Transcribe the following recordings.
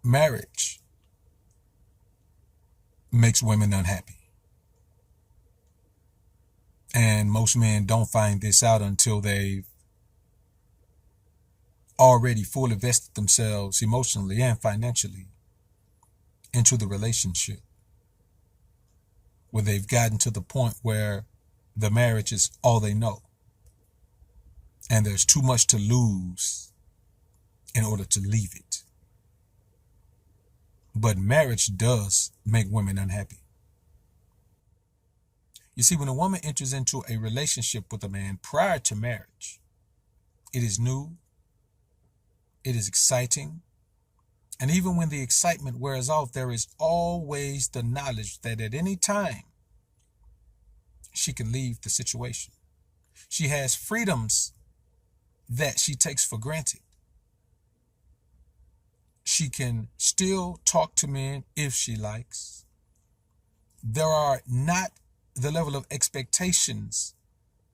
Marriage makes women unhappy. And most men don't find this out until they've already fully vested themselves emotionally and financially into the relationship, where they've gotten to the point where the marriage is all they know. And there's too much to lose in order to leave it. But marriage does make women unhappy. You see, when a woman enters into a relationship with a man prior to marriage, it is new, it is exciting, and even when the excitement wears off, there is always the knowledge that at any time she can leave the situation. She has freedoms that she takes for granted. She can still talk to men if she likes. There are not the level of expectations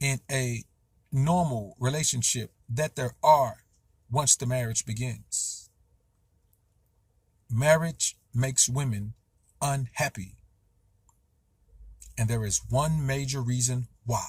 in a normal relationship that there are once the marriage begins. Marriage makes women unhappy. And there is one major reason why.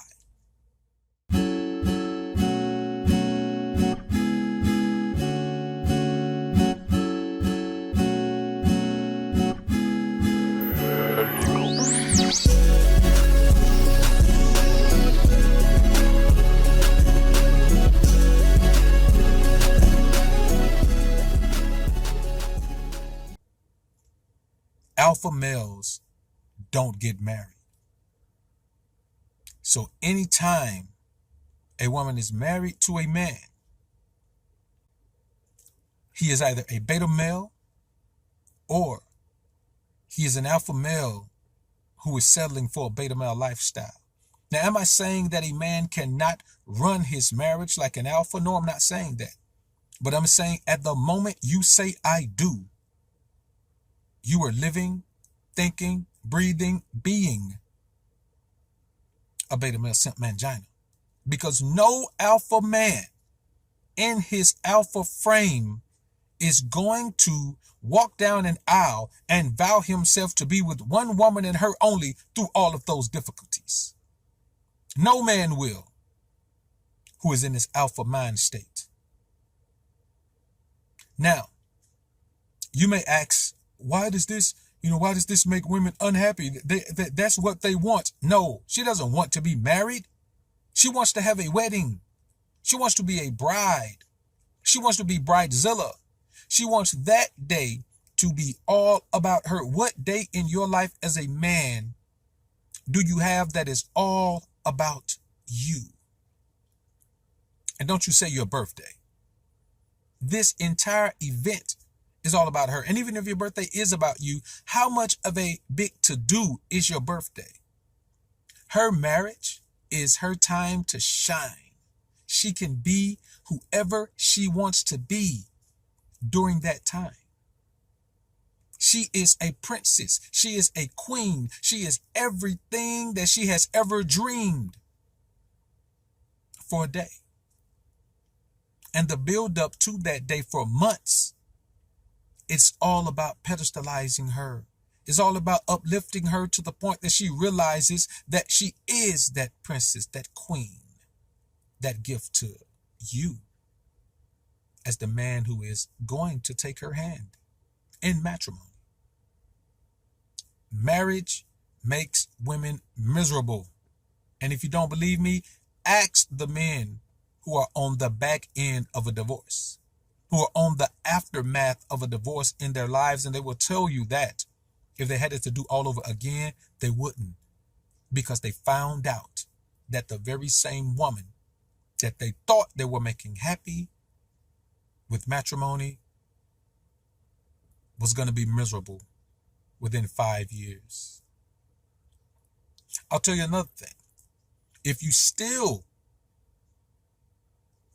Alpha males don't get married. So anytime a woman is married to a man, he is either a beta male or he is an alpha male who is settling for a beta male lifestyle. Now, am I saying that a man cannot run his marriage like an alpha? No, I'm not saying that. But I'm saying at the moment you say I do, you are living, thinking, breathing, being a beta male simp mangina. Because no alpha man in his alpha frame is going to walk down an aisle and vow himself to be with one woman and her only through all of those difficulties. No man will, who is in his alpha mind state. Now, you may ask, why does this make women unhappy? That's what they want. No, she doesn't want to be married. She wants to have a wedding. She wants to be a bride. She wants to be bridezilla. She wants that day to be all about her. What day in your life as a man do you have that is all about you? And don't you say your birthday. This entire event is all about her. And even if your birthday is about you, how much of a big to-do is your birthday? Her marriage is her time to shine. She can be whoever she wants to be during that time. She is a princess. She is a queen. She is everything that she has ever dreamed for a day. And the build up to that day for months, it's all about pedestalizing her. It's all about uplifting her to the point that she realizes that she is that princess, that queen, that gift to you as the man who is going to take her hand in matrimony. Marriage makes women miserable. And if you don't believe me, ask the men who are on the back end of a divorce, who are on the aftermath of a divorce in their lives, and they will tell you that if they had it to do all over again, they wouldn't, because they found out that the very same woman that they thought they were making happy with matrimony was going to be miserable within 5 years. I'll tell you another thing. If you still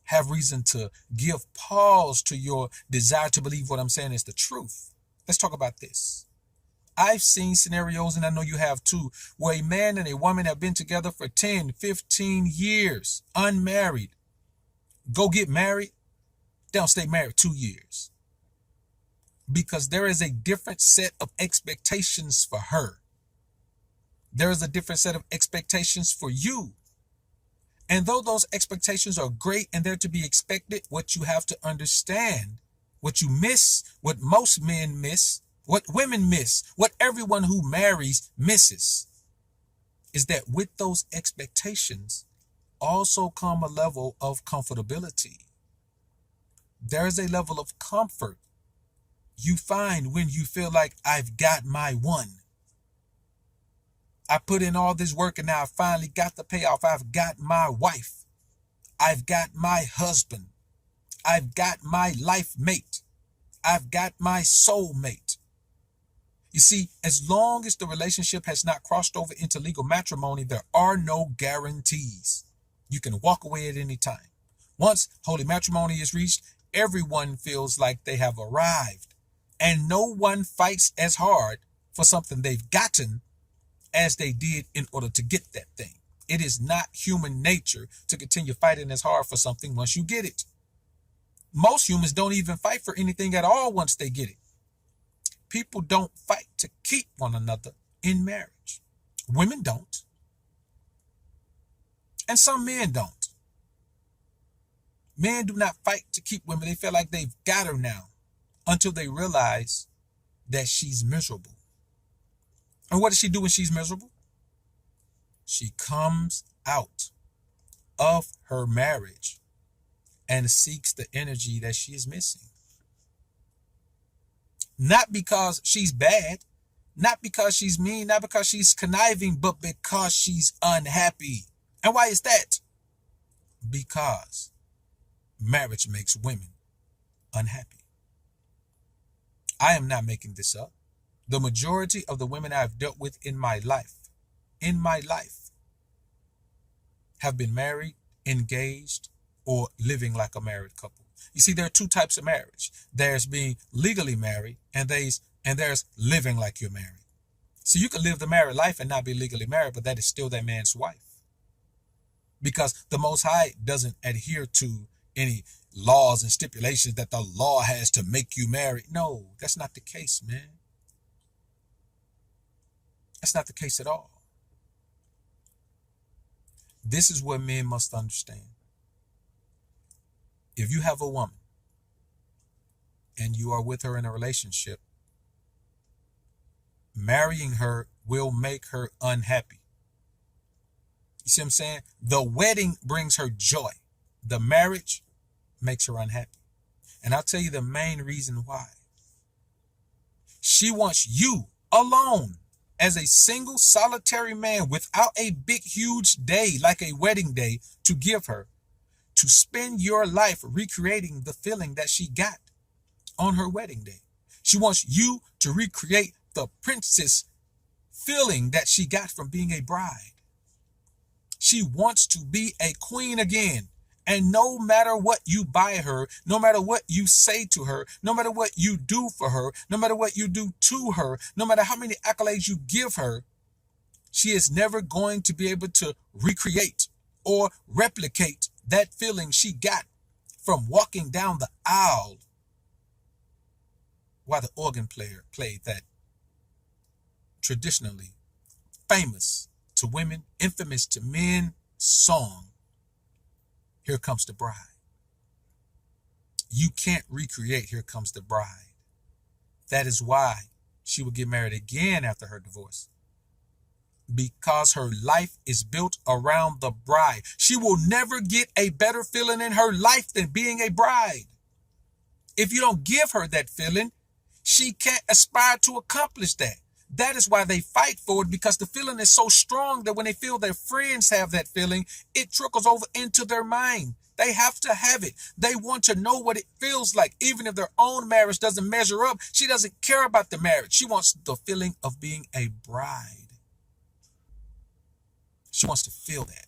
have reason to give pause to your desire to believe what I'm saying is the truth, let's talk about this. I've seen scenarios, and I know you have too, where a man and a woman have been together for 10, 15 years, unmarried. Go get married, they don't stay married 2 years. because there is a different set of expectations for her. There is a different set of expectations for you. And though those expectations are great and they're to be expected, what you have to understand, what you miss, what most men miss, what women miss, what everyone who marries misses, is that with those expectations also come a level of comfortability. There is a level of comfort you find when you feel like, I've got my one. I put in all this work and now I finally got the payoff. I've got my wife. I've got my husband. I've got my life mate. I've got my soul mate. You see, as long as the relationship has not crossed over into legal matrimony, there are no guarantees. You can walk away at any time. Once holy matrimony is reached, everyone feels like they have arrived, and no one fights as hard for something they've gotten as they did in order to get that thing. It is not human nature to continue fighting as hard for something once you get it. Most humans don't even fight for anything at all once they get it. People don't fight to keep one another in marriage. Women don't. And some men don't. Men do not fight to keep women. They feel like they've got her now until they realize that she's miserable. And what does she do when she's miserable? She comes out of her marriage and seeks the energy that she is missing. Not because she's bad, not because she's mean, not because she's conniving, but because she's unhappy. And why is that? Because marriage makes women unhappy. I am not making this up. The majority of the women I've dealt with in my life, have been married, engaged, or living like a married couple. You see, there are two types of marriage. There's being legally married, and there's living like you're married. So you can live the married life and not be legally married, but that is still that man's wife. Because the Most High doesn't adhere to any laws and stipulations that the law has to make you married. No, that's not the case, man. That's not the case at all. This is what men must understand. If you have a woman and you are with her in a relationship, marrying her will make her unhappy. You see what I'm saying? The wedding brings her joy. The marriage makes her unhappy. And I'll tell you the main reason why. She wants you alone as a single solitary man without a big huge day like a wedding day to give her, to spend your life recreating the feeling that she got on her wedding day. She wants you to recreate the princess feeling that she got from being a bride. She wants to be a queen again. And no matter what you buy her, no matter what you say to her, no matter what you do for her, no matter what you do to her, no matter how many accolades you give her, she is never going to be able to recreate or replicate that feeling she got from walking down the aisle while the organ player played that traditionally famous to women, infamous to men song, Here Comes the Bride. You can't recreate Here Comes the Bride. That is why she will get married again after her divorce. Because her life is built around the bride. She will never get a better feeling in her life than being a bride. If you don't give her that feeling, she can't aspire to accomplish that. That is why they fight for it, because the feeling is so strong that when they feel their friends have that feeling, it trickles over into their mind. They have to have it. They want to know what it feels like. Even if their own marriage doesn't measure up, she doesn't care about the marriage. She wants the feeling of being a bride. She wants to feel that.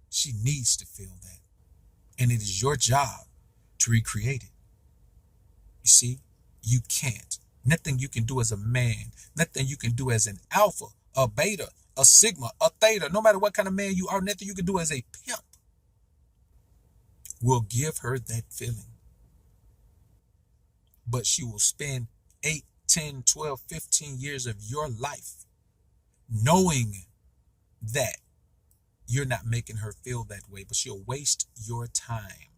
She needs to feel that. And it is your job to recreate it. You see, you can't. Nothing you can do as a man, nothing you can do as an alpha, a beta, a sigma, a theta, no matter what kind of man you are, nothing you can do as a pimp will give her that feeling. But she will spend 8, 10, 12, 15 years of your life knowing that you're not making her feel that way, but she'll waste your time.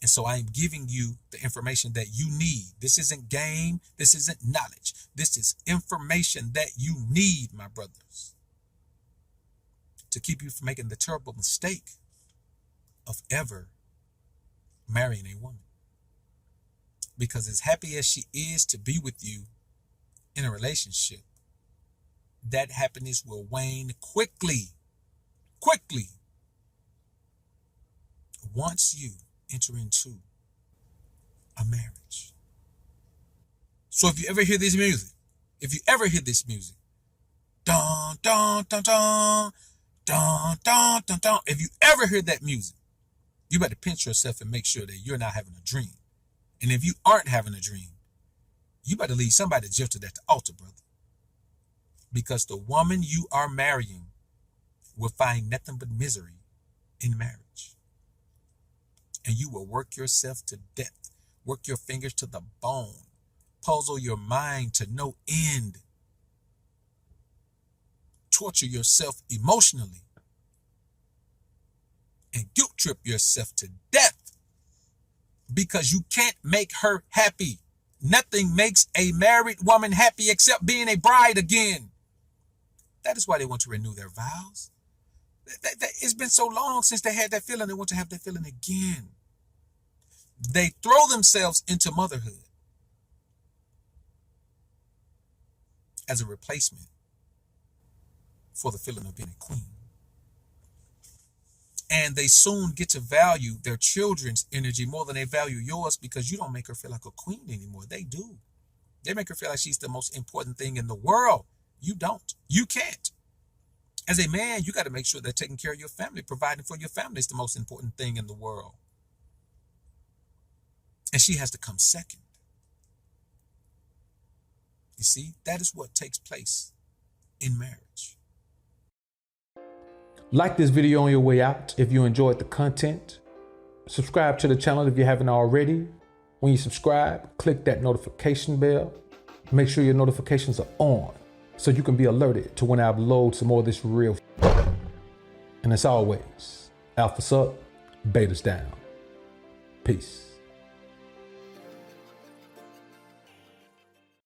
And so I'm giving you the information that you need. This isn't game. This isn't knowledge. This is information that you need, my brothers, to keep you from making the terrible mistake of ever marrying a woman. Because as happy as she is to be with you in a relationship, that happiness will wane quickly once you enter into a marriage. So if you ever hear this music, dun, dun, dun, dun, dun, dun, dun, dun, if you ever hear that music, you better pinch yourself and make sure that you're not having a dream. And if you aren't having a dream, you better leave somebody jilted at the altar, brother. Because the woman you are marrying will find nothing but misery in marriage. And you will work yourself to death, work your fingers to the bone, puzzle your mind to no end, torture yourself emotionally, and guilt trip yourself to death because you can't make her happy. Nothing makes a married woman happy except being a bride again. That is why they want to renew their vows. It's been so long since they had that feeling. They want to have that feeling again. They throw themselves into motherhood as a replacement for the feeling of being a queen. And they soon get to value their children's energy more than they value yours because you don't make her feel like a queen anymore. They do. They make her feel like she's the most important thing in the world. You don't. You can't. As a man, you got to make sure that taking care of your family, providing for your family is the most important thing in the world. And she has to come second. You see, that is what takes place in marriage. Like this video on your way out if you enjoyed the content. Subscribe to the channel if you haven't already. When you subscribe, click that notification bell. Make sure your notifications are on so you can be alerted to when I upload some more of this real. And as always, alpha's up, beta's down. Peace.